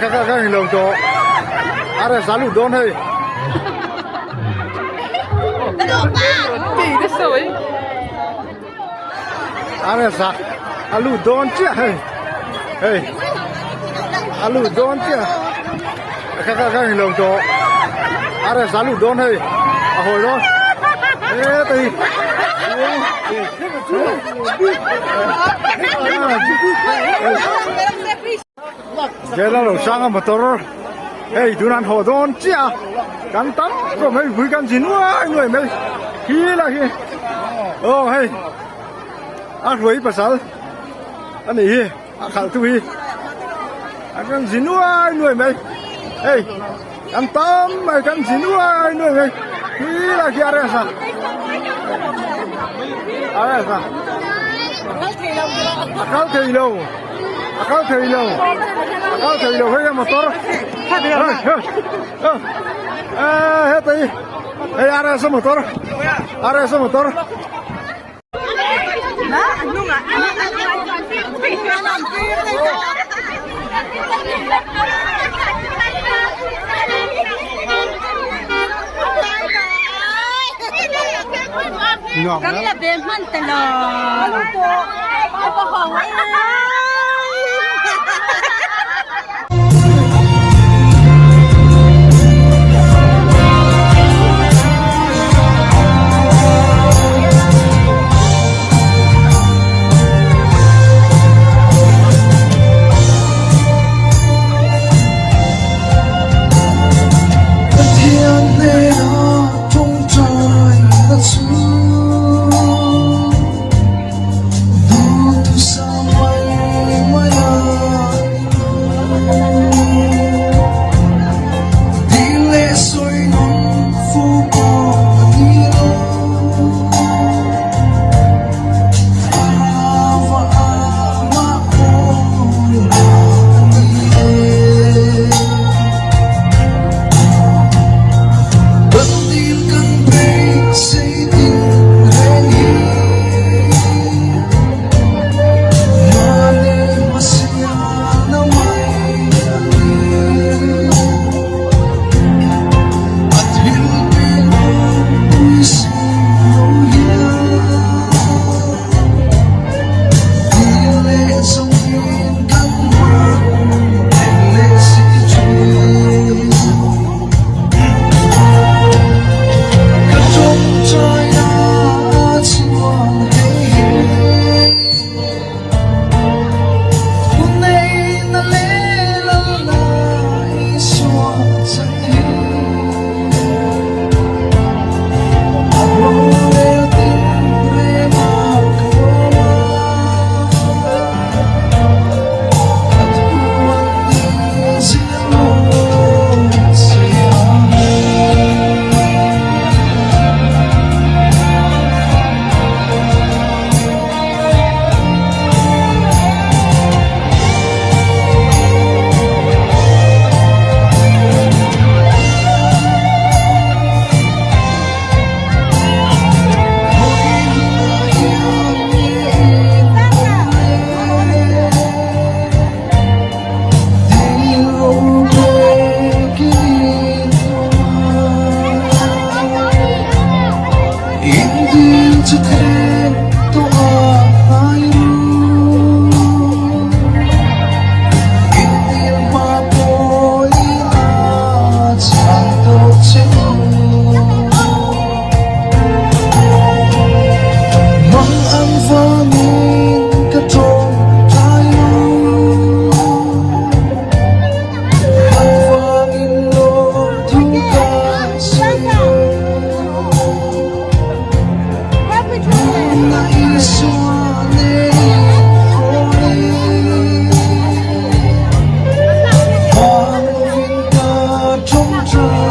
cái lồng to ada selalu don hey ada selalu don chia hey hey selalu don chia cái lồng to ada selalu don hey hồi đó thì cái là sang motor, hey, tunan hồ don chia, cắn tắm, rồi mấy vui cắn chín quá, người mấy, khi là khi, hey, ruồi bả sal, anh này, khảo tui, cắn chín quá, người mấy, hey, cắn tắm, mày cắn chín quá, người mấy, khi là khi ara sa, akal thầy lâu. Kau thấy đâu hay motor hết đi hey ada sa motor Kami là bên man tè lò có hòn ấy trông chờ